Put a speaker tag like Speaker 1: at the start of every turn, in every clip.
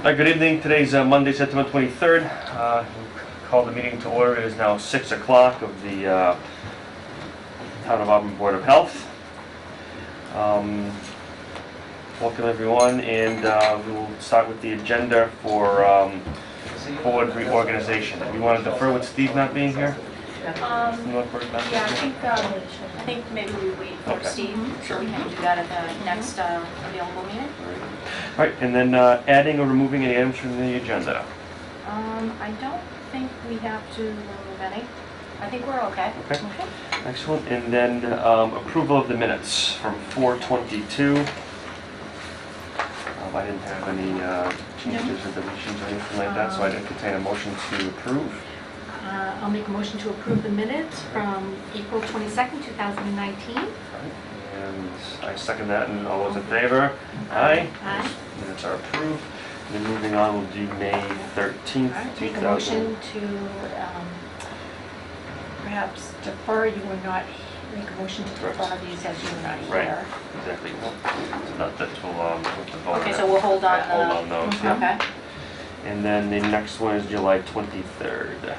Speaker 1: Good evening. Today's Monday, September 23rd. Call the meeting to order. It is now 6 o'clock of the Town of Auburn Board of Health. Welcome everyone, and we will start with the agenda for board reorganization. We want to defer with Steve not being here?
Speaker 2: Yeah, I think maybe we wait for Steve, so we can do that at the next available meeting.
Speaker 1: All right, and then adding or removing any items from the agenda.
Speaker 2: I don't think we have to remove any. I think we're okay.
Speaker 1: Okay. Excellent. And then approval of the minutes from 4/22. I didn't have any changes or deletions or anything like that, so I'd entertain a motion to approve.
Speaker 3: I'll make a motion to approve the minutes from April 22nd, 2019.
Speaker 1: And I second that, and all those in favor? Aye.
Speaker 3: Aye.
Speaker 1: Minutes are approved. And then moving on, we'll do May 13th,
Speaker 3: Make a motion to perhaps defer. You were not, make a motion to defer these as you were not
Speaker 1: Right.
Speaker 3: here.
Speaker 1: Exactly. Well, so that we'll vote
Speaker 2: Okay,
Speaker 1: on
Speaker 2: so we'll hold on.
Speaker 1: hold on those. Yeah.
Speaker 2: Okay.
Speaker 1: And then the next one is July 23rd.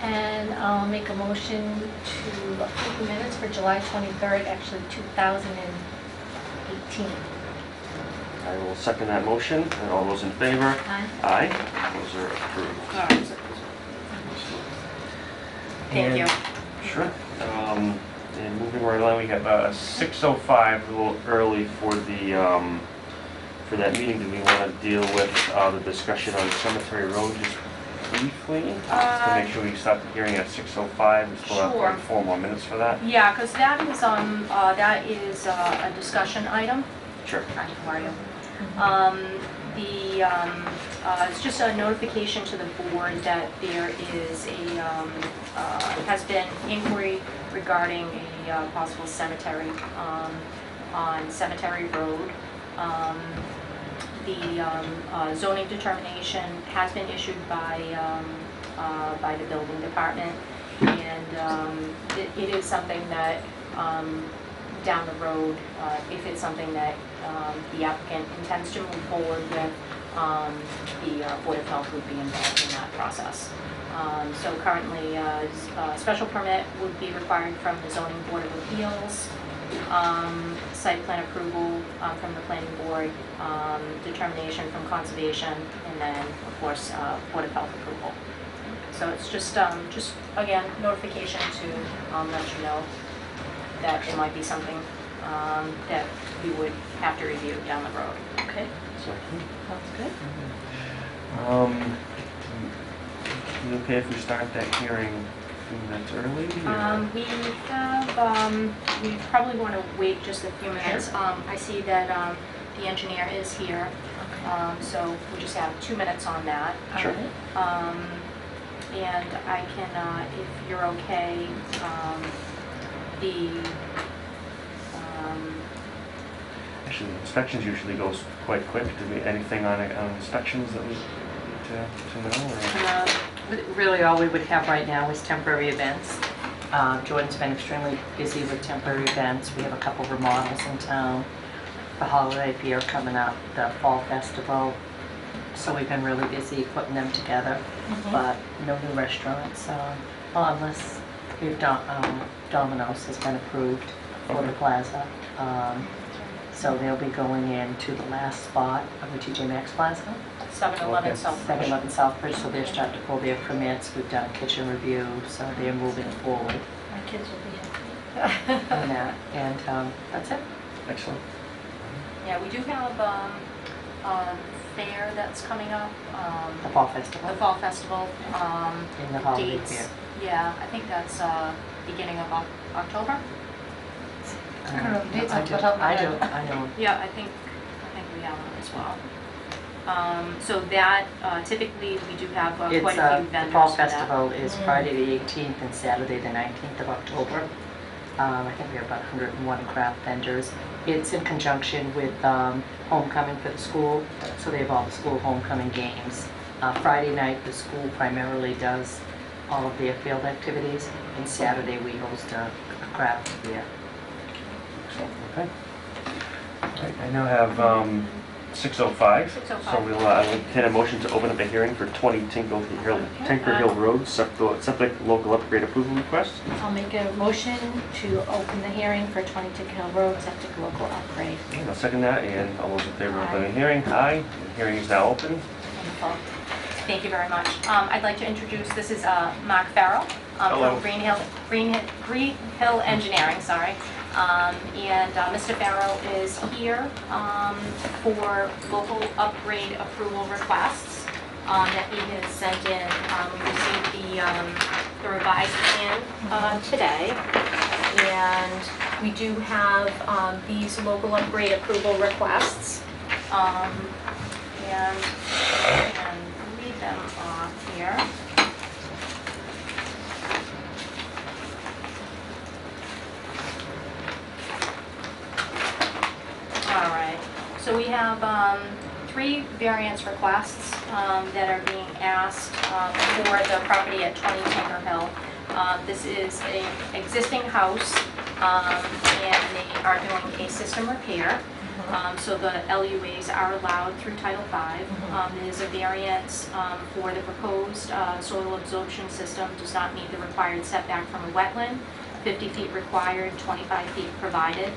Speaker 3: And I'll make a motion to approve the minutes for July 23rd, actually 2018.
Speaker 1: I will second that motion, and all those in favor?
Speaker 3: Aye.
Speaker 1: Aye. Those are approved.
Speaker 2: Thank you.
Speaker 1: Sure. And moving right along, we have 6:05, a little early for the for that meeting. Do we want to deal with the discussion on Cemetery Road just briefly? Just to make sure we start the hearing at 6:05. We still have
Speaker 2: Sure.
Speaker 1: like 4 more minutes for that.
Speaker 2: Yeah, because that is a discussion item.
Speaker 1: Sure.
Speaker 2: Hi, how are you? It's just a notification to the board that there is has been inquiry regarding a possible cemetery on Cemetery Road. The zoning determination has been issued by the building department, and it is something that down the road, if it's something that the applicant intends to move forward with, the Board of Health would be involved in that process. So currently, a special permit would be required from the Zoning Board of Appeals, site plan approval from the Planning Board, determination from Conservation, and then, of course, Board of Health approval. So it's just again, notification to let you know that it might be something that we would have to review down the road.
Speaker 3: Okay,
Speaker 1: Second.
Speaker 3: sounds good.
Speaker 1: Is it okay if we start that hearing a few minutes early?
Speaker 2: We have, we probably want to wait just a few minutes. I see that the engineer is here, so we just have 2 minutes on that.
Speaker 1: Sure.
Speaker 2: And I can, if you're okay,
Speaker 1: Actually, inspections usually goes quite quick. Do we, anything on inspections that we need to know? Or?
Speaker 4: Really, all we would have right now is temporary events. Jordan's been extremely busy with temporary events. We have a couple remodels in town. The holiday fair coming up, the fall festival. So we've been really busy putting them together, but no new restaurants. Well, unless we've done, Domino's has been approved for the plaza. So they'll be going into the last spot of the TJ Maxx Plaza.
Speaker 2: 7-Eleven
Speaker 1: Okay.
Speaker 2: Southbridge.
Speaker 4: 711 Southbridge, so they're starting to pull their permits. We've done a kitchen review, so they're moving forward
Speaker 3: My kids will be
Speaker 4: on that. And that's it.
Speaker 1: Excellent.
Speaker 2: Yeah, we do have a fair that's coming up.
Speaker 4: The fall festival
Speaker 2: The Fall Festival.
Speaker 4: in the holiday
Speaker 2: Dates.
Speaker 4: fair.
Speaker 2: Yeah, I think that's beginning of October.
Speaker 3: I don't know the dates off the
Speaker 4: I
Speaker 3: top of my
Speaker 4: do.
Speaker 3: head.
Speaker 4: I know.
Speaker 2: Yeah, I think we have one as well. So that, typically, we do have quite a few vendors
Speaker 4: The fall
Speaker 2: for that.
Speaker 4: festival is Friday the 18th and Saturday the 19th of October. I think we have about 101 craft vendors. It's in conjunction with homecoming for the school, so they have all the school homecoming games. Friday night, the school primarily does all of their field activities, and Saturday we host a craft fair.
Speaker 1: Okay. All right, I now have 6:05.
Speaker 2: 6:05.
Speaker 1: So we'll entertain a motion to open up a hearing for 20 Tinker Hill Road, septic local upgrade approval request.
Speaker 3: I'll make a motion to open the hearing for 20 Tick Hill Road, septic local upgrade.
Speaker 1: I'll second that, and all those in favor of opening the hearing, aye. The hearing is now open.
Speaker 2: Wonderful. Thank you very much. I'd like to introduce, this is Mark Farrell
Speaker 1: Hello.
Speaker 2: from Green Hill Engineering, sorry. And Mr. Farrell is here for local upgrade approval requests that he has sent in. We received the revised plan today. And we do have these local upgrade approval requests. And I can read them off here. All right, so we have 3 variance requests that are being asked for the property at 20 Tinker Hill. This is an existing house, and they are doing a system repair. So the LUAs are allowed through Title V. There's a variance for the proposed soil absorption system does not meet the required setback from a wetland. 50 feet required, 25 feet provided.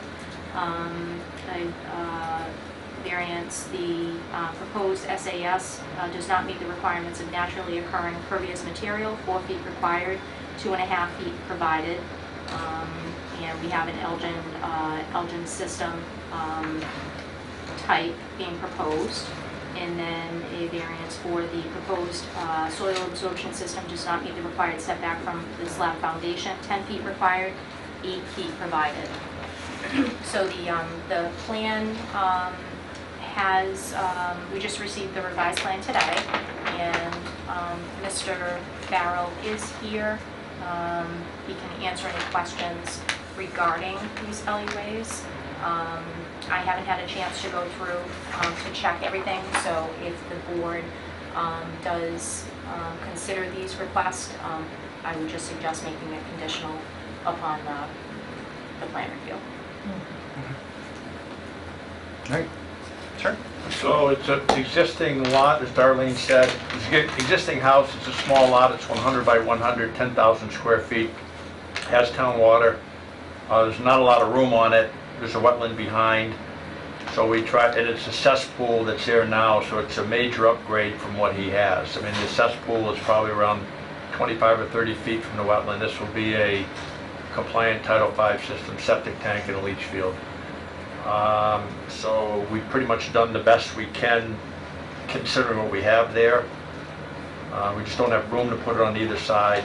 Speaker 2: Variance, the proposed SAS does not meet the requirements of naturally occurring pervious material, 4 feet required, 2.5 feet provided. And we have an Elgin system type being proposed. And then a variance for the proposed soil absorption system does not meet the required setback from the slab foundation, 10 feet required, 8 feet provided. So the plan has, we just received the revised plan today, and Mr. Farrell is here. He can answer any questions regarding these LUAs. I haven't had a chance to go through to check everything, so if the board does consider these requests, I would just suggest making it conditional upon the plan review.
Speaker 1: Right. Sure.
Speaker 5: So it's an existing lot, as Darlene said. It's an existing house, it's a small lot, it's 100 by 100, 10,000 square feet. Has town water. There's not a lot of room on it. There's a wetland behind. So we tried, and it's a cesspool that's there now, so it's a major upgrade from what he has. I mean, the cesspool is probably around 25 or 30 feet from the wetland. This will be a compliant Title V system, septic tank and a leach field. So we've pretty much done the best we can considering what we have there. We just don't have room to put it on either side.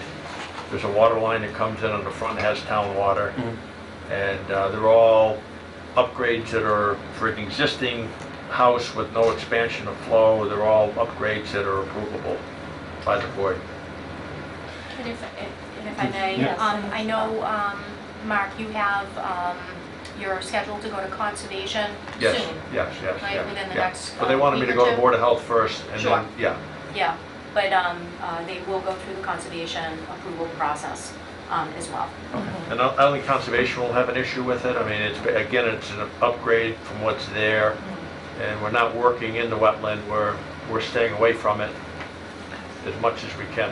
Speaker 5: There's a water line that comes in on the front, has town water. And they're all upgrades that are for an existing house with no expansion of flow. They're all upgrades that are approvable by the board.
Speaker 2: And if I may,
Speaker 1: Yes.
Speaker 2: I know, Mark, you have, you're scheduled to go to conservation
Speaker 5: Yes,
Speaker 2: soon.
Speaker 5: yes,
Speaker 2: Right,
Speaker 5: yeah,
Speaker 2: within the
Speaker 5: yeah.
Speaker 2: next,
Speaker 5: But they wanted me
Speaker 2: week
Speaker 5: to
Speaker 2: or
Speaker 5: go to
Speaker 2: two?
Speaker 5: Board of Health first, and
Speaker 2: Sure.
Speaker 5: then, yeah.
Speaker 2: Yeah, but they will go through the conservation approval process as well.
Speaker 5: And I don't think Conservation will have an issue with it. I mean, it's, again, it's an upgrade from what's there, and we're not working in the wetland, we're staying away from it as much as we can.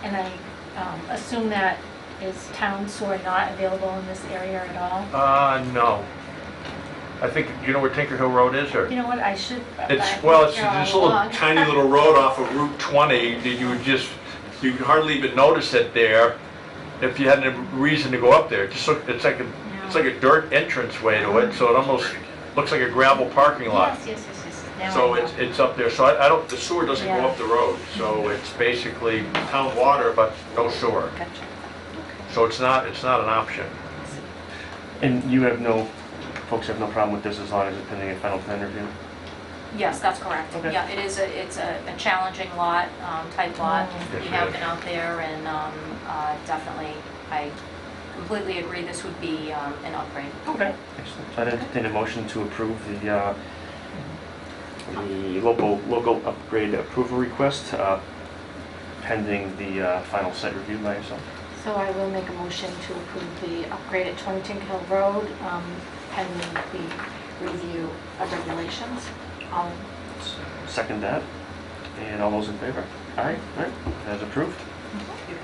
Speaker 3: And I assume that is town sewer not available in this area at all?
Speaker 5: No. I think, you know where Tinker Hill Road is, or?
Speaker 3: You know what, I should.
Speaker 5: It's, well, it's
Speaker 3: Here all
Speaker 5: this little
Speaker 3: along.
Speaker 5: tiny little road off of Route 20 that you would just, you could hardly even notice it there if you had a reason to go up there. It just look, it's like a dirt entrance way to it, so it almost looks like a gravel parking lot.
Speaker 3: Yes. Now
Speaker 5: So
Speaker 3: I know.
Speaker 5: it's up there, so I don't, the sewer doesn't go
Speaker 3: Yeah.
Speaker 5: up the road, so it's basically town water, but no sewer.
Speaker 3: Gotcha.
Speaker 5: So it's not an option.
Speaker 1: And you have folks have no problem with this as long as it's pending a final plan review?
Speaker 2: Yes, that's correct.
Speaker 1: Okay.
Speaker 2: Yeah, it's a challenging lot, type lot.
Speaker 5: Yes,
Speaker 2: We
Speaker 5: it
Speaker 2: have
Speaker 5: is.
Speaker 2: been out there, and definitely, I completely agree this would be an upgrade.
Speaker 1: Okay. Excellent. So I'd entertain a motion to approve the local upgrade approval request pending the final site review by yourself.
Speaker 3: So I will make a motion to approve the upgrade at 20 Tinker Hill Road, pending the review of regulations. All
Speaker 1: Second that. And all those in favor? Aye, right, as approved.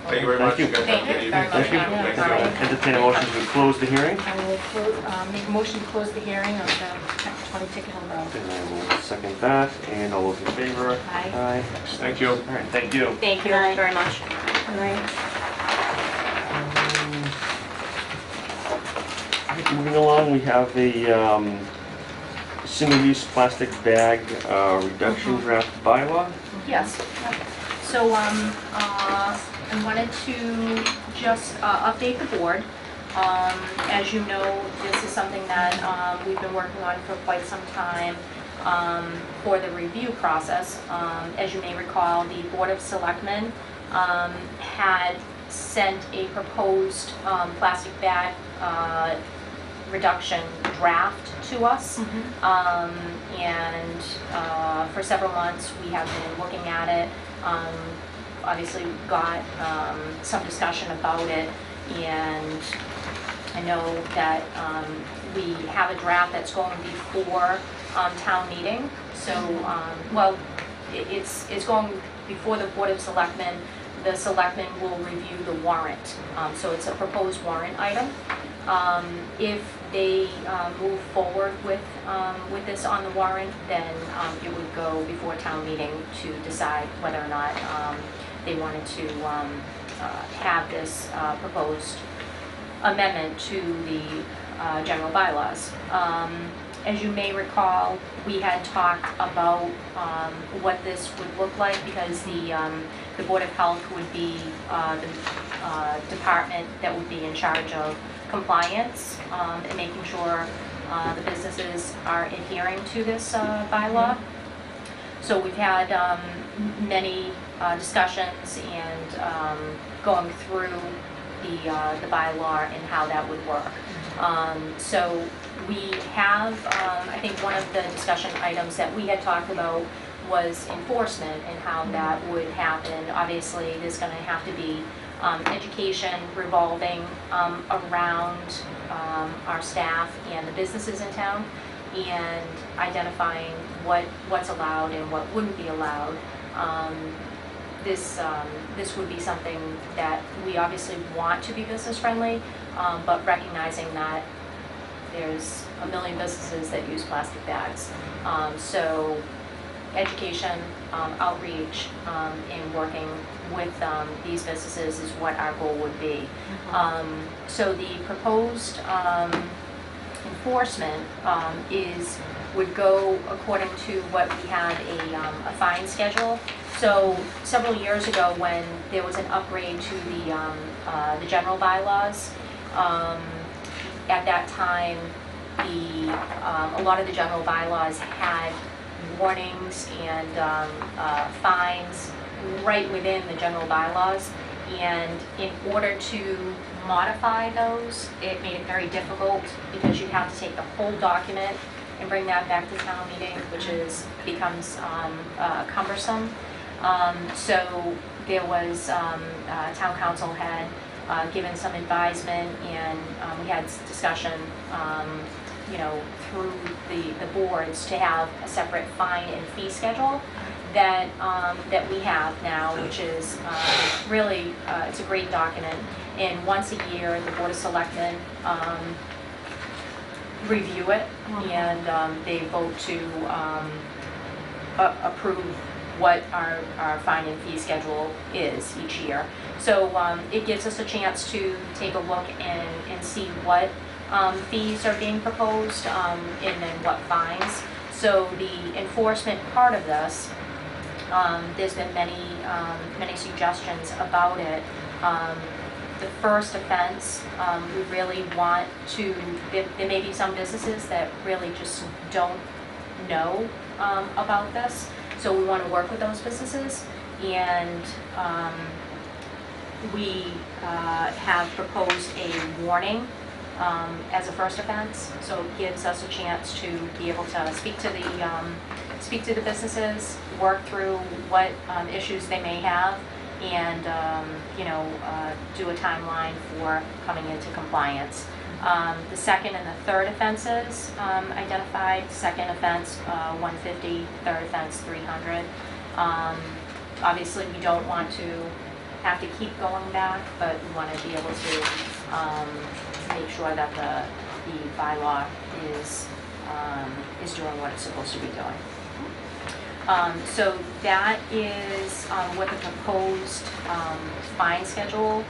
Speaker 5: Thank you very much.
Speaker 1: Thank you.
Speaker 5: guys.
Speaker 2: Thank you very much.
Speaker 1: Thank you.
Speaker 5: Thank you.
Speaker 2: All right.
Speaker 1: Entertain a motion to close the hearing.
Speaker 3: I will make a motion to close the hearing on the 20 Ticket Hill Road.
Speaker 1: And I will second that, and all those in favor?
Speaker 3: Aye.
Speaker 1: Aye.
Speaker 5: Thank you.
Speaker 1: All right, thank you.
Speaker 2: Thank you
Speaker 3: Good night.
Speaker 2: very much.
Speaker 3: All right.
Speaker 1: Alright, moving along, we have a single-use plastic bag reduction draft bylaw.
Speaker 2: Yes. Yep. So, I wanted to just update the board. As you know, this is something that we've been working on for quite some time for the review process. As you may recall, the Board of Selectmen had sent a proposed plastic bag reduction draft to us. And for several months, we have been looking at it. Obviously, got some discussion about it, and I know that we have a draft that's going before town meeting. So, well, it's going before the Board of Selectmen. The Selectmen will review the warrant. So it's a proposed warrant item. If they move forward with this on the warrant, then it would go before town meeting to decide whether or not they wanted to have this proposed amendment to the general bylaws. As you may recall, we had talked about what this would look like, because the Board of Health would be the department that would be in charge of compliance and making sure the businesses are adhering to this bylaw. So we've had many discussions and going through the bylaw and how that would work. So we have, I think one of the discussion items that we had talked about was enforcement and how that would happen. Obviously, there's going to have to be education revolving around our staff and the businesses in town, and identifying what's allowed and what wouldn't be allowed. This would be something that we obviously want to be business friendly, but recognizing that there's a million businesses that use plastic bags. So education, outreach, and working with these businesses is what our goal would be. So the proposed enforcement would go according to what we had a fine schedule. So several years ago, when there was an upgrade to the general bylaws, at that time, a lot of the general bylaws had warnings and fines right within the general bylaws. And in order to modify those, it made it very difficult, because you'd have to take the whole document and bring that back to town meeting, which becomes cumbersome. So there was, town council had given some advisement, and we had discussion, through the boards, to have a separate fine and fee schedule that we have now, which is really, it's a great document. And once a year, the Board of Selectmen review it, and they vote to approve what our fine and fee schedule is each year. So it gives us a chance to take a look and see what fees are being proposed, and then what fines. So the enforcement part of this, there's been many suggestions about it. The first offense, we really want to, there may be some businesses that really just don't know about this. So we want to work with those businesses, and we have proposed a warning as a first offense. So it gives us a chance to be able to speak to the businesses, work through what issues they may have, and do a timeline for coming into compliance. The second and the third offenses identified. Second offense, 150, third offense, 300. Obviously, we don't want to have to keep going back, but we want to be able to make sure that the bylaw is doing what it's supposed to be doing. So that is what the proposed fine schedule,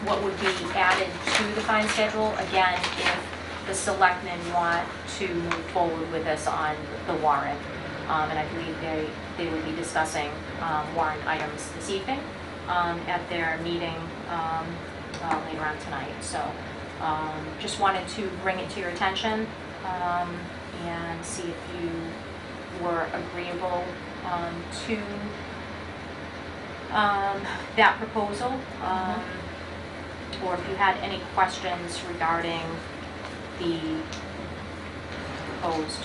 Speaker 2: what would be added to the fine schedule, again, if the selectmen want to move forward with this on the warrant. And I believe they would be discussing warrant items this evening at their meeting later on tonight. So just wanted to bring it to your attention and see if you were agreeable to that proposal, or if you had any questions regarding the proposed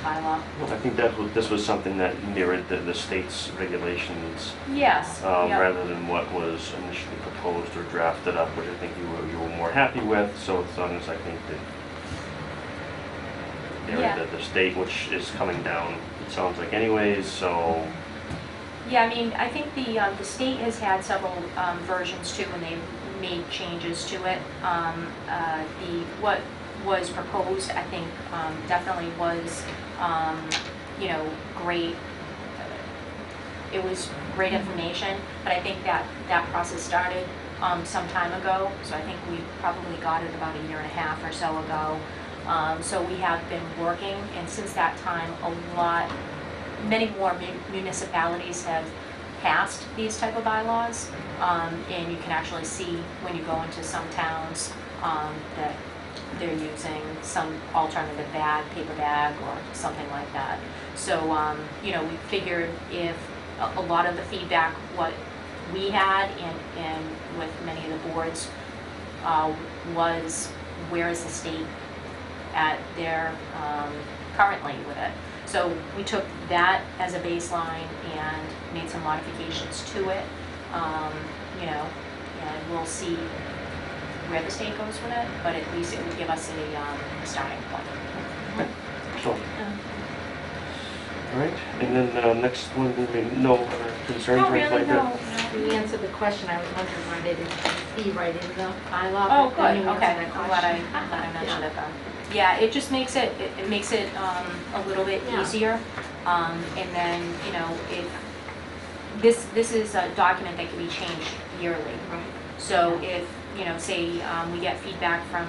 Speaker 2: bylaw.
Speaker 1: Well, I think this was something that mirrored the state's regulations,
Speaker 2: Yes. Yep.
Speaker 1: rather than what was initially proposed or drafted up, which I think you were more happy with. So as long as I think that
Speaker 2: Yeah.
Speaker 1: the state, which is coming down, it sounds like anyways, so.
Speaker 2: Yeah, I mean, I think the state has had several versions too when they've made changes to it. What was proposed, I think, definitely was, great. It was great information, but I think that process started some time ago. So I think we probably got it about a year and a half or so ago. So we have been working, and since that time, many more municipalities have passed these type of bylaws, and you can actually see when you go into some towns that they're using some alternative bag, paper bag, or something like that. So, we figured if a lot of the feedback, what we had and with many of the boards, was where is the state at their currently with it. So we took that as a baseline and made some modifications to it, and we'll see where the state goes with it, but at least it would give us a starting point.
Speaker 1: Sure. All right, and then next one, no other concerns
Speaker 3: Not
Speaker 1: or anything
Speaker 3: really,
Speaker 1: like that?
Speaker 3: no.
Speaker 6: You answered the question, I was wondering why they didn't be right in the bylaw.
Speaker 2: Oh,
Speaker 6: but then
Speaker 2: good,
Speaker 6: you
Speaker 2: okay,
Speaker 6: answered that
Speaker 2: I'm glad I
Speaker 6: question.
Speaker 2: mentioned it then. Yeah, it just makes it a little bit
Speaker 6: Yeah.
Speaker 2: easier. And then, if, this is a document that can be changed yearly.
Speaker 6: Right.
Speaker 2: So if, say, we get feedback from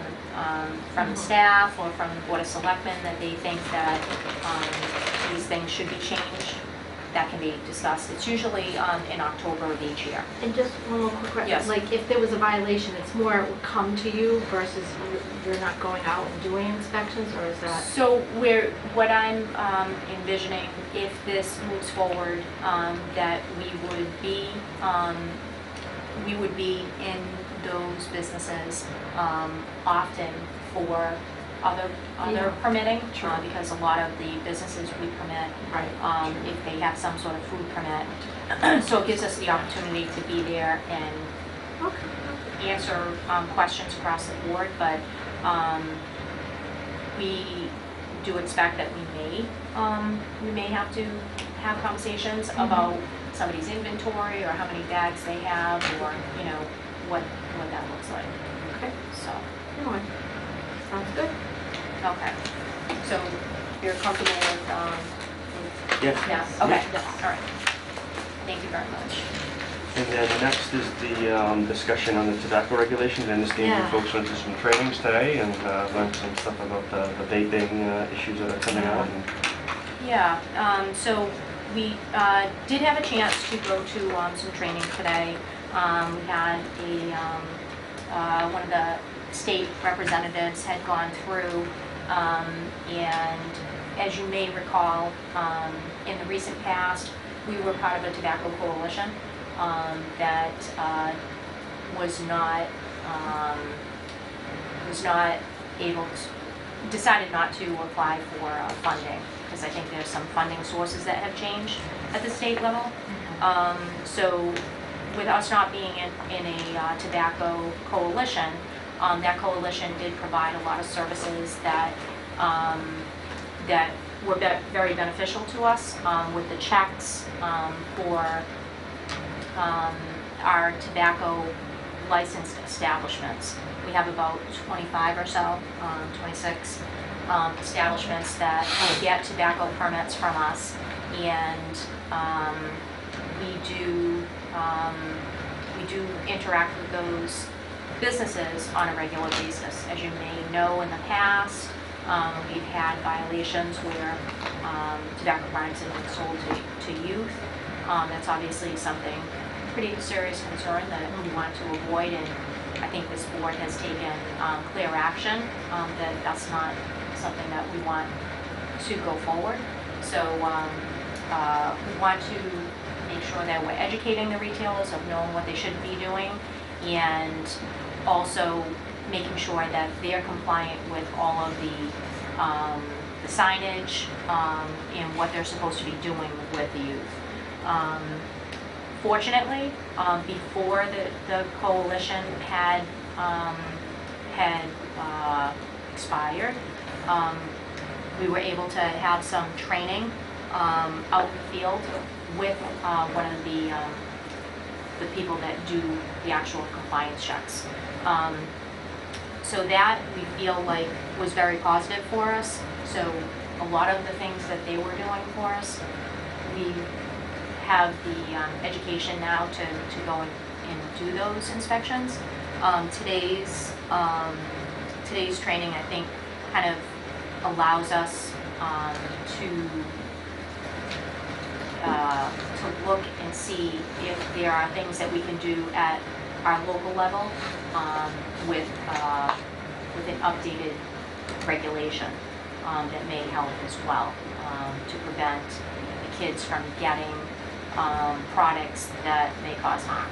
Speaker 2: the staff or from the Board of Selectmen that they think that these things should be changed, that can be discussed. It's usually in October of each year.
Speaker 6: And just one more quick question.
Speaker 2: Yes.
Speaker 6: Like, if there was a violation, it's more it would come to you versus you're not going out and doing inspections, or is that?
Speaker 2: So what I'm envisioning, if this moves forward, that we would be in those businesses often for other
Speaker 6: Yeah.
Speaker 2: permitting,
Speaker 6: Sure.
Speaker 2: because a lot of the businesses we permit,
Speaker 6: Right.
Speaker 2: if they have some sort of food permit. So it gives us the opportunity to be there and
Speaker 6: Okay.
Speaker 2: answer questions across the board, but we do expect that we may have to have conversations about somebody's inventory or how many bags they have, or what that looks like.
Speaker 6: Okay.
Speaker 2: So,
Speaker 6: No, sounds good.
Speaker 2: okay. So you're comfortable with
Speaker 1: Yes.
Speaker 2: yeah, okay, all right. Thank you very much.
Speaker 1: And then next is the discussion on the tobacco regulations. I understand
Speaker 6: Yeah.
Speaker 1: you folks went to some trainings today and learned some stuff about the vaping issues that are coming out. And
Speaker 2: Yeah, so we did have a chance to go to some training today. We had one of the state representatives had gone through, and as you may recall, in the recent past, we were part of a tobacco coalition that was not decided not to apply for funding, because I think there's some funding sources that have changed at the state level. So with us not being in a tobacco coalition, That coalition did provide a lot of services that that were very beneficial to us, with the checks for our tobacco licensed establishments. We have about 25 or so, 26 establishments that get tobacco permits from us, and we do interact with those businesses on a regular basis. As you may know, in the past, we've had violations where tobacco products have been sold to youth. That's obviously something pretty serious concern that we want to avoid, and I think this board has taken clear action that that's not something that we want to go forward. So we want to make sure that we're educating the retailers of knowing what they should be doing, and also making sure that they're compliant with all of the signage and what they're supposed to be doing with the youth. Fortunately, before the coalition had expired, we were able to have some training out in the field with one of the people that do the actual compliance checks. So that we feel like was very positive for us. So a lot of the things that they were doing for us, we have the education now to go and do those inspections. Today's training, I think, kind of allows us to look and see if there are things that we can do at our local level with an updated regulation that may help as well to prevent the kids from getting products that may cause harm.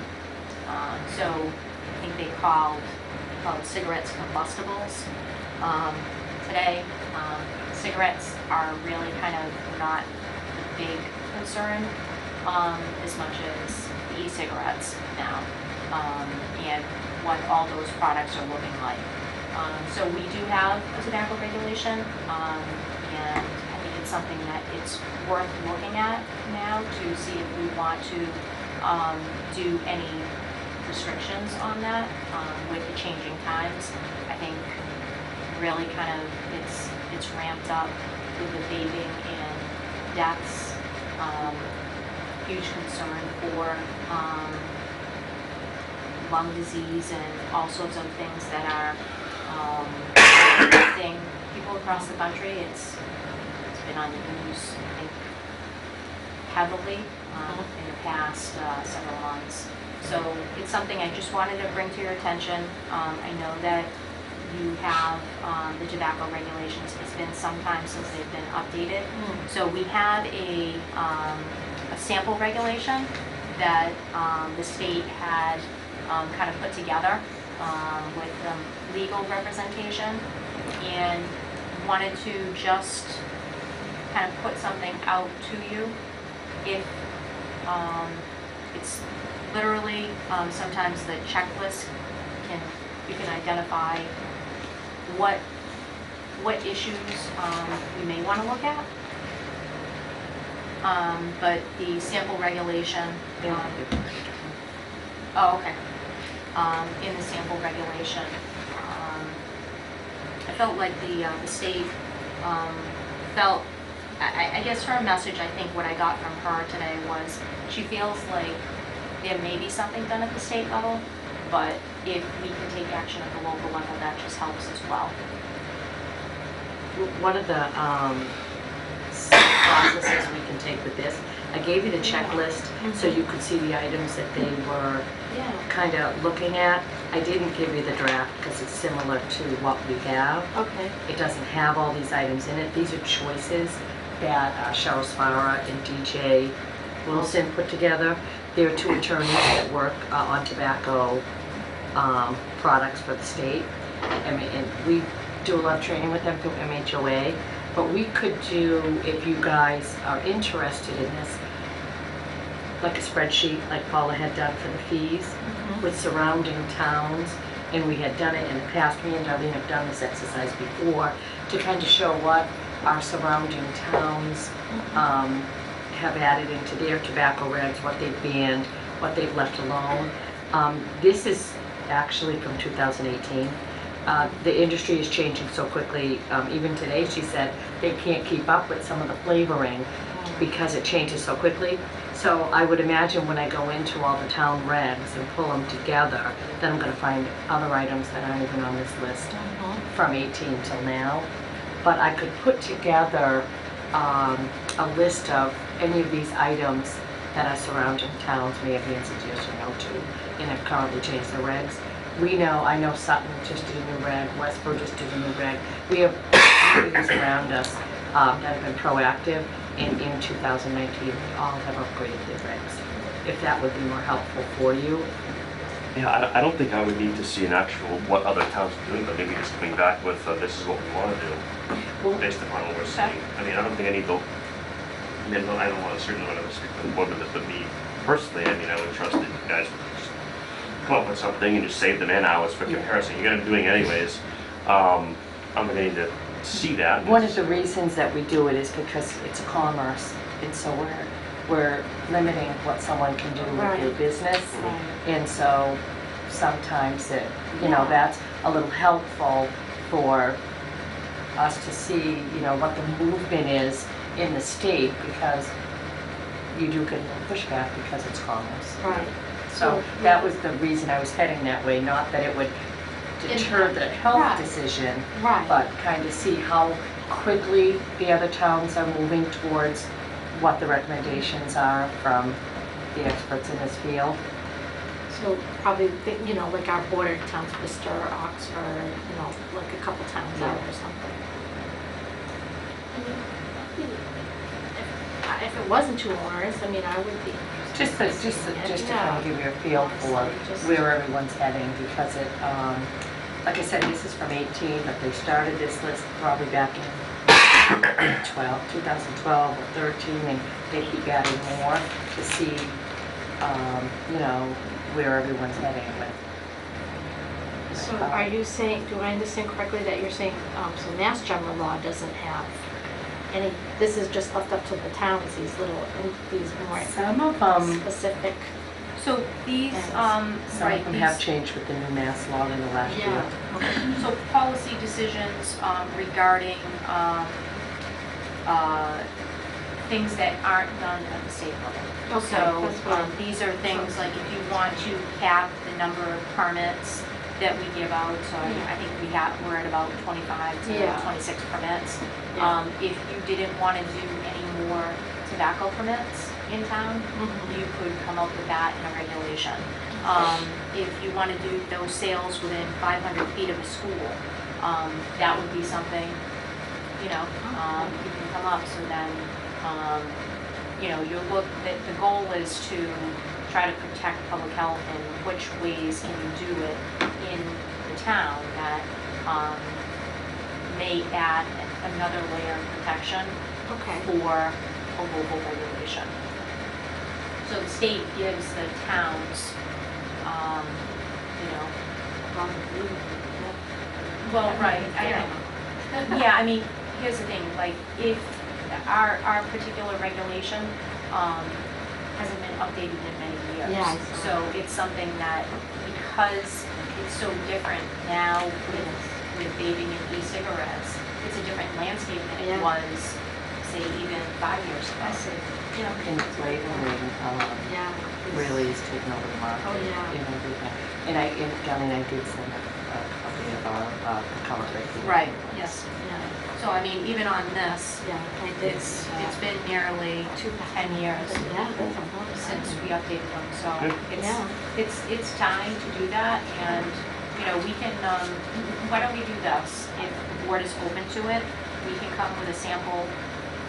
Speaker 2: So I think they called cigarettes combustibles. Today, cigarettes are really kind of not a big concern as much as the e-cigarettes now, and what all those products are looking like. So we do have a tobacco regulation, and I think it's something that it's worth looking at now to see if we want to do any restrictions on that with the changing times. I think really kind of it's ramped up with the vaping and deaths. Huge concern for lung disease and all sorts of things that are affecting people across the country. It's been on the news, I think, heavily in the past several months. So it's something I just wanted to bring to your attention. I know that you have the tobacco regulations. It's been some time since they've been updated. So we have a sample regulation that the state had kind of put together with legal representation, and wanted to just kind of put something out to you. If it's literally sometimes the checklist you can identify what issues we may want to look at. But the sample regulation, oh, okay. In the sample regulation, I felt like the state felt, I guess her message, I think what I got from her today was she feels like there may be something done at the state level, but if we can take action at the local level, that just helps as well.
Speaker 4: One of the processes we can take with this, I gave you the checklist so you could see the items that they were kind of looking at. I didn't give you the draft because it's similar to what we have.
Speaker 6: Okay.
Speaker 4: It doesn't have all these items in it. These are choices that Cheryl Spara and DJ Wilson put together. There are two attorneys that work on tobacco products for the state. And we do a lot of training with them through MHOA. But we could do, if you guys are interested in this, like a spreadsheet like Paula had done for the fees with surrounding towns, and we had done it in the past, me and Darlene have done this exercise before, to kind of show what our surrounding towns have added into their tobacco regs, what they've banned, what they've left alone. This is actually from 2018. The industry is changing so quickly. Even today, she said they can't keep up with some of the flavoring because it changes so quickly. So I would imagine when I go into all the town regs and pull them together, then I'm going to find other items that aren't even on this list from 18 till now. But I could put together a list of any of these items that our surrounding towns may have answered yes or no to and have currently changed their regs. We know, I know Sutton just did a new reg, Westboro just did a new reg. We have communities around us that have been proactive, and in 2019, we all have upgraded their regs. If that would be more helpful for you.
Speaker 1: Yeah, I don't think I would need to see an actual, what other towns are doing, but maybe just coming back with, this is what we want to do,
Speaker 4: Well,
Speaker 1: based upon what we're seeing. I mean, I don't think I need to, I mean, I don't want to, certainly want to speak for the board members, but me personally, I mean, I would trust that you guys would just come up with something and just save the man hours for comparison. You're gonna be doing it anyways. I'm gonna need to see that.
Speaker 4: one of the reasons that we do it is because it's a commerce, and so we're limiting what someone can do with their
Speaker 6: Right.
Speaker 4: business.
Speaker 6: Right.
Speaker 4: And so sometimes it, you know, that's a little helpful for us to see, you know, what the movement is in the state, because you do get a little pushback because it's commerce.
Speaker 6: Right.
Speaker 4: So that was the reason I was heading that way, not that it would deter the health
Speaker 6: Right.
Speaker 4: decision,
Speaker 6: Right.
Speaker 4: but kind of see how quickly the other towns are moving towards what the recommendations are from the experts in this field.
Speaker 6: So probably, you know, like our border towns, Worcester, Oxford, you know, like a couple towns out or something. If it wasn't too onerous, I mean, I would be.
Speaker 4: Just to kind of give you a feel for where everyone's heading, because it, like I said, this is from 18, but they started this list probably back in 2012 or 13, and they keep adding more to see, you know, where everyone's heading with.
Speaker 6: So are you saying, do I understand correctly that you're saying, so Mass General Law doesn't have any, this is just left up to the towns, these little, these more
Speaker 4: Some of them,
Speaker 6: specific?
Speaker 2: So these,
Speaker 4: some
Speaker 2: right,
Speaker 4: of them have
Speaker 2: these,
Speaker 4: changed with the new mass law in the last year.
Speaker 6: Yeah, okay.
Speaker 2: so policy decisions regarding things that aren't done at the state level.
Speaker 6: Okay,
Speaker 2: So
Speaker 6: that's what
Speaker 2: these are things like if you want to cap the number of permits that we give out, so I think we're at about 25 to
Speaker 6: Yeah.
Speaker 2: 26 permits.
Speaker 6: Yeah.
Speaker 2: If you didn't want to do any more tobacco permits in town,
Speaker 6: Mhm.
Speaker 2: you could come up with that in a regulation. If you want to do those sales within 500 feet of a school, that would be something, you know, you can come up, so then, you know, the goal is to try to protect public health, and which ways can you do it in the town that may add another layer of protection
Speaker 6: Okay.
Speaker 2: for a local regulation. So the state gives the towns, you know, well, right, yeah, I mean, here's the thing, like, if our particular regulation, hasn't been updated in many years.
Speaker 6: Yeah, I saw.
Speaker 2: So it's something that, because it's so different now with vaping and e-cigarettes, it's a different landscape than
Speaker 6: Yeah.
Speaker 2: it was, say, even 5 years ago.
Speaker 6: I see. Yeah.
Speaker 4: And flavoring,
Speaker 6: Yeah.
Speaker 4: really is taking over the market.
Speaker 6: Oh, yeah.
Speaker 4: In everything. And Darlene, I did send a copy of our current regulation.
Speaker 2: Right, yes.
Speaker 6: Yeah.
Speaker 2: So, I mean, even on this,
Speaker 6: Yeah, I did.
Speaker 2: it's been nearly 10 years
Speaker 6: Yeah, that's a long
Speaker 2: since
Speaker 6: time.
Speaker 2: we updated them, so
Speaker 1: Good.
Speaker 6: Yeah.
Speaker 2: it's time to do that, and, you know, we can, why don't we do this? If the board is open to it, we can come with a sample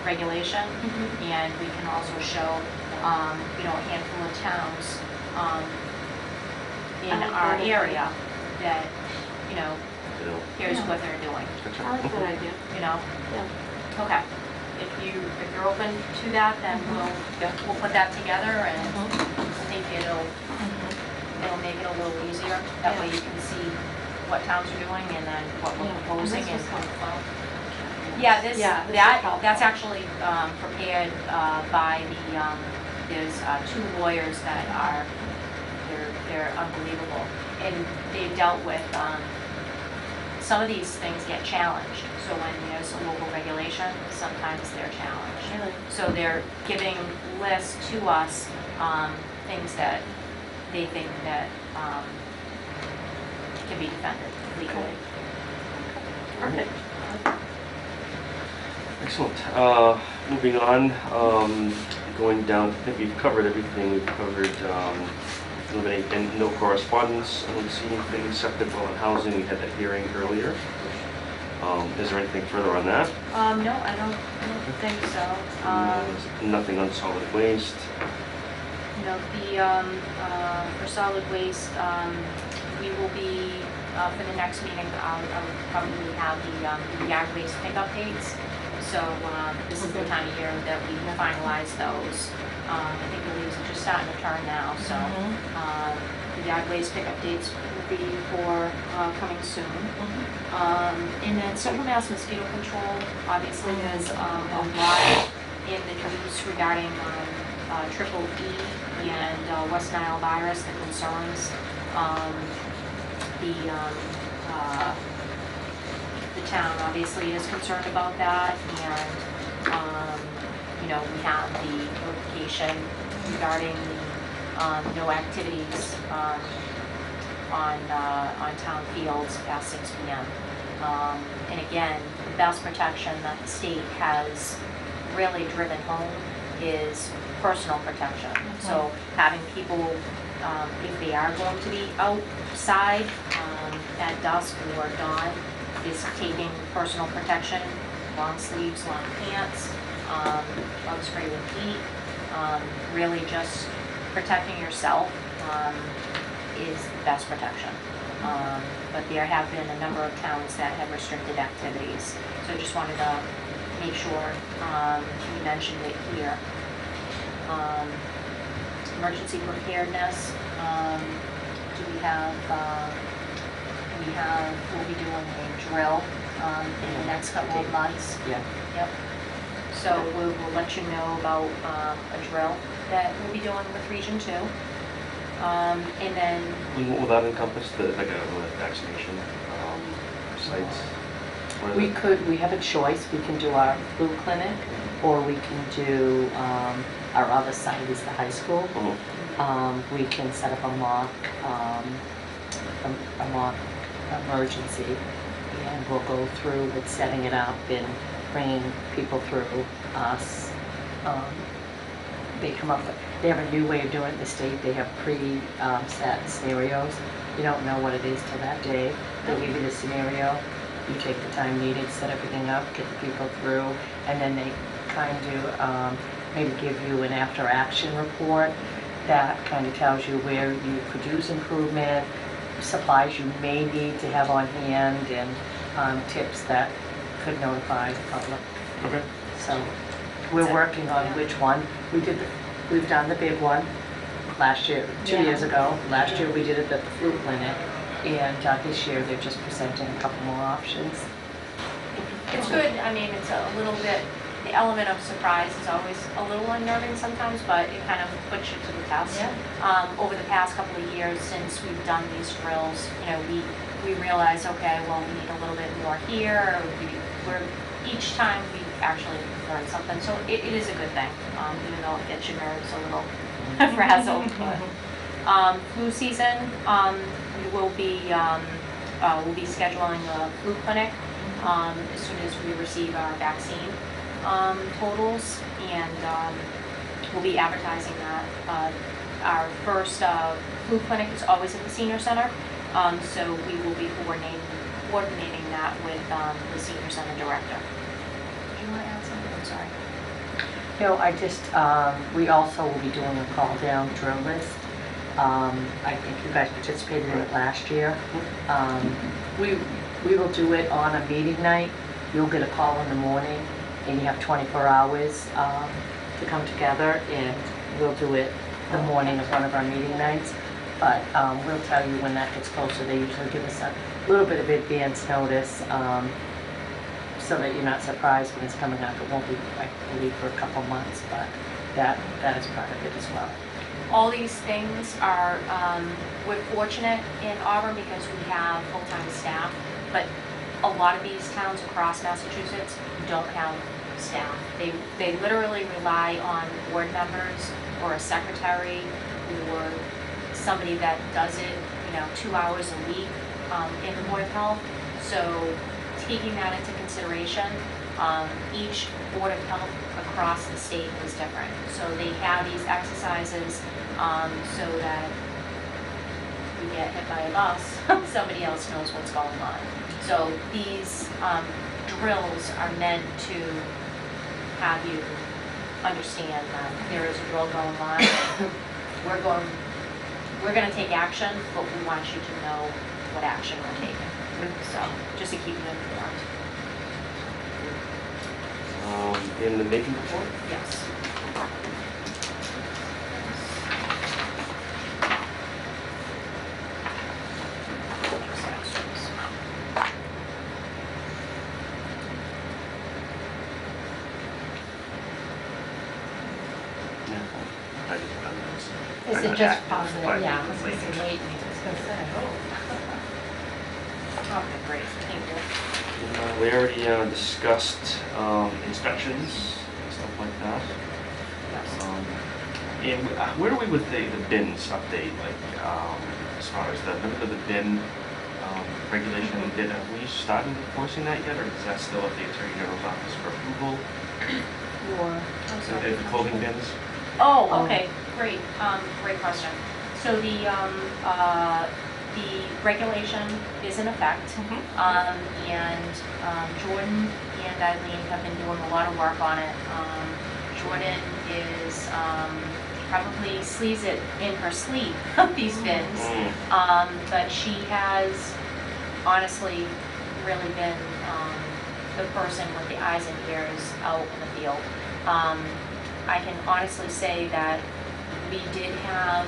Speaker 2: regulation, and we can also show, you know, a handful of towns, in
Speaker 6: I like
Speaker 2: our
Speaker 6: that.
Speaker 2: area that, you know,
Speaker 1: You know,
Speaker 2: here's
Speaker 6: Yeah.
Speaker 2: what they're doing,
Speaker 6: I like that idea.
Speaker 2: you know?
Speaker 6: Yeah.
Speaker 2: Okay. If you're open to that, then we'll put that together, and I think it'll it'll make it a little easier. That way you can see what towns are doing and then what we're proposing.
Speaker 6: This was
Speaker 2: And
Speaker 6: helpful.
Speaker 2: yeah, this,
Speaker 6: Yeah, this is
Speaker 2: that's
Speaker 6: helpful.
Speaker 2: actually prepared by the, there's two lawyers that are, they're unbelievable. And they've dealt with, some of these things get challenged. So when there's a local regulation, sometimes they're challenged.
Speaker 6: Really?
Speaker 2: So they're giving lists to us, things that they think that can be defended legally.
Speaker 6: Perfect.
Speaker 1: Excellent. Moving on, going down, I think we've covered everything. We've covered eliminate and no correspondence, unseating things, acceptable in housing. We had that hearing earlier. Is there anything further on that?
Speaker 2: No, I don't think so.
Speaker 1: Nothing on solid waste.
Speaker 2: You know, for solid waste, we will be, for the next meeting, I'll probably have the yard waste pickup dates. So this is the time of year that we finalize those. I think the leaves are just starting to turn now, so the yard waste pickup dates will be for coming soon. And then Central Mass Mosquito Control, obviously there's a lot in the news regarding triple E and West Nile virus that concerns the town obviously is concerned about that, and you know, we have the notification regarding the no activities on town fields past 6 p.m. And again, the best protection that the state has really driven home is personal protection. So having people, if they are going to be outside at dusk or dawn, is taking personal protection, long sleeves, long pants, bug spray with heat, really just protecting yourself is the best protection. But there have been a number of towns that have restricted activities. So I just wanted to make sure we mentioned it here. Emergency preparedness, we'll be doing a drill in the next couple of months.
Speaker 4: Yeah.
Speaker 2: Yep. So we'll let you know about a drill that we'll be doing with Region 2. And then,
Speaker 1: What will that encompass? Like a vaccination sites? What are
Speaker 4: We have a choice. We can do our flu clinic, or we can do, our other site is the high school. We can set up a mock emergency, and we'll go through with setting it up and bringing people through us. They come up with, they have a new way of doing it in the state. They have pre-set scenarios. You don't know what it is till that day. They'll give you the scenario. You take the time needed, set everything up, get the people through, and then they kind of maybe give you an after-action report that kind of tells you where you could use improvement, supplies you may need to have on hand, and tips that could notify the public.
Speaker 1: Okay.
Speaker 4: So we're working on which one. We've done the big one last year, 2 years ago. Last year we did it at the flu clinic, and this year they're just presenting a couple more options.
Speaker 2: it's good, I mean, it's a little bit, the element of surprise is always a little unnerving sometimes, but it kind of puts you to the test. Over the past couple of years since we've done these drills, you know, we realize, okay, well, we need a little bit more here, or each time we actually learn something, so it is a good thing, even though it gets your nerves a little frazzled. But flu season, we'll be scheduling a flu clinic as soon as we receive our vaccine totals, and we'll be advertising that. Our first flu clinic is always at the senior center, so we will be coordinating that with the senior center director. Do you want to add something? I'm sorry.
Speaker 4: No, I just, we also will be doing a call down drill list. I think you guys participated in it last year. We will do it on a meeting night. You'll get a call in the morning, and you have 24 hours to come together, and we'll do it the morning of one of our meeting nights. but we'll tell you when that gets closer. They usually give us a little bit of advance notice, so that you're not surprised when it's coming up. It won't be, I believe, for a couple months, but that is part of it as well.
Speaker 2: All these things are, we're fortunate in Auburn because we have full-time staff, but a lot of these towns across Massachusetts don't have staff. They literally rely on board members or a secretary or somebody that does it, 2 hours a week in the Board of Health. So taking that into consideration, each Board of Health across the state is different. So they have these exercises so that if you get hit by a bus, somebody else knows what's going on. So these drills are meant to have you understand that there is a drill going on. We're going to take action, but we want you to know what action we're taking. So just to keep you informed.
Speaker 1: In the making report?
Speaker 2: Yes.
Speaker 1: I just found those.
Speaker 3: Is
Speaker 1: I'm
Speaker 3: it
Speaker 1: not
Speaker 3: just
Speaker 1: active,
Speaker 3: positive?
Speaker 1: but
Speaker 3: Yeah, I was gonna
Speaker 1: late.
Speaker 3: say late, I was gonna say,
Speaker 2: Okay, great, thank you.
Speaker 1: We already discussed inspections and stuff like that.
Speaker 2: Yes.
Speaker 1: And where are we with the bins update? Like, as far as remember the bin regulation we did? Have we started enforcing that yet, or is that still at the Attorney General's office for approval?
Speaker 2: I'm sorry.
Speaker 1: The clothing bins?
Speaker 2: Oh, okay, great, great question. So the regulation is in effect, and Jordan and Eileen have been doing a lot of work on it. Jordan is, probably sleeves it in her sleep, these bins. But she has honestly really been the person with the eyes and ears out in the field. I can honestly say that we did have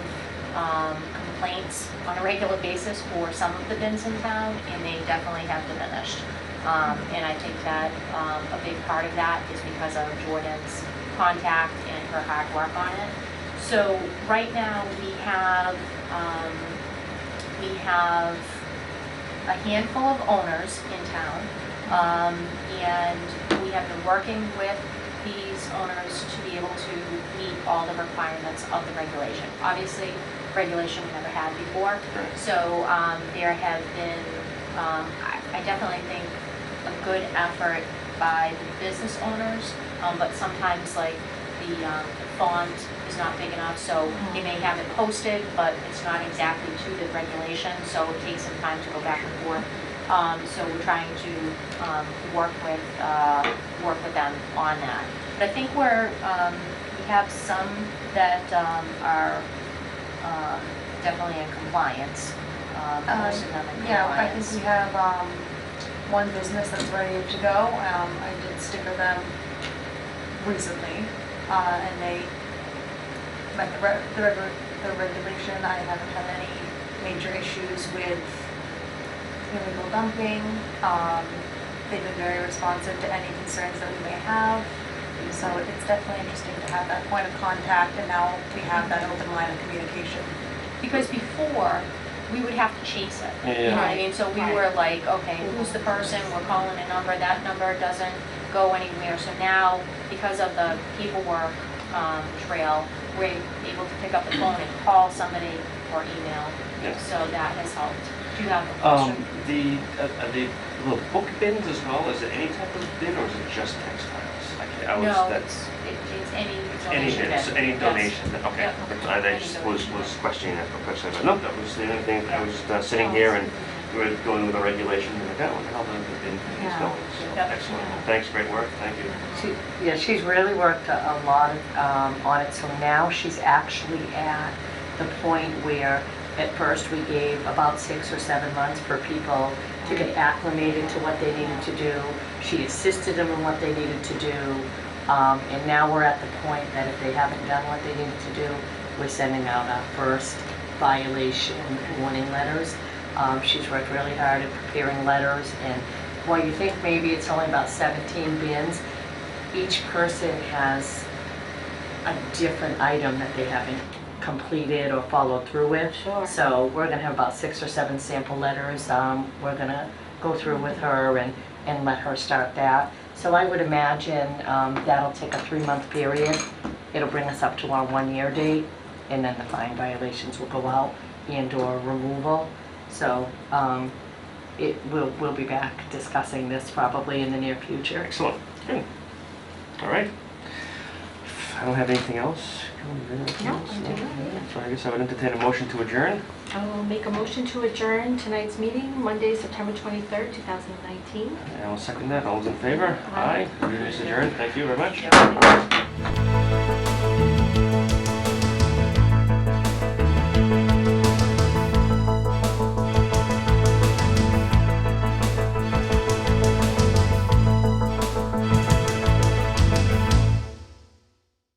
Speaker 2: complaints on a regular basis for some of the bins in town, and they definitely have diminished. And I think that a big part of that is because of Jordan's contact and her hard work on it. So right now we have a handful of owners in town, and we have been working with these owners to be able to meet all the requirements of the regulation. Obviously, regulation we never had before, so there have been, I definitely think, a good effort by the business owners, but sometimes like the font is not big enough, so they may have it posted, but it's not exactly to the regulation, so it takes some time to go back and forth. So we're trying to work with them on that. But I think we have some that are definitely in compliance. Most of them in
Speaker 7: Yeah, I
Speaker 2: compliance.
Speaker 7: think we have one business that's ready to go. I did sticker them recently, and they met the regulation. I haven't had any major issues with illegal dumping. They've been very responsive to any concerns that we may have. So it's definitely interesting to have that point of contact, and now we have that open line of communication.
Speaker 2: Because before, we would have to chase it. You know what I mean? So we were like, okay, who's the person? We're calling a number. That number doesn't go anywhere. So now, because of the paperwork trail, we're able to pick up the phone and call somebody or email.
Speaker 1: Yeah.
Speaker 2: So that has helped. Do you have a question?
Speaker 1: Are they little book bins as well? Is it any type of bin, or is it just textiles?
Speaker 2: No, it's any donation bin.
Speaker 1: Any
Speaker 2: Yes.
Speaker 1: donation, okay.
Speaker 2: Yep.
Speaker 1: I
Speaker 2: Any
Speaker 1: just
Speaker 2: donation
Speaker 1: was
Speaker 2: bin.
Speaker 1: questioning that question, but no, that was the only thing. I was just sitting here and we were going with the regulation, and like, oh, how the bin thing is going. So,
Speaker 2: Yep.
Speaker 1: excellent. Thanks, great work, thank you.
Speaker 4: She's really worked a lot on it, so now she's actually at the point where at first we gave about 6 or 7 months for people to get acclimated to what they needed to do. She assisted them in what they needed to do, and now we're at the point that if they haven't done what they needed to do, we're sending out our first violation warning letters. She's worked really hard at preparing letters, and while you think maybe it's only about 17 bins, each person has a different item that they haven't completed or followed through with.
Speaker 6: Sure.
Speaker 4: So we're gonna have about 6 or 7 sample letters. We're gonna go through with her and let her start that. So I would imagine that'll take a 3-month period. It'll bring us up to our 1-year date, and then the fine violations will go out and/or removal. So we'll be back discussing this probably in the near future.
Speaker 1: Excellent. Good. All right. I don't have anything else.
Speaker 6: No, I do not.
Speaker 1: So I guess I would entertain a motion to adjourn.
Speaker 6: I will make a motion to adjourn tonight's meeting, Monday, September 23rd, 2019.
Speaker 1: And I'll second that. All those in favor?
Speaker 6: Aye.
Speaker 1: Meeting is adjourned. Thank you very much.
Speaker 6: Thank you.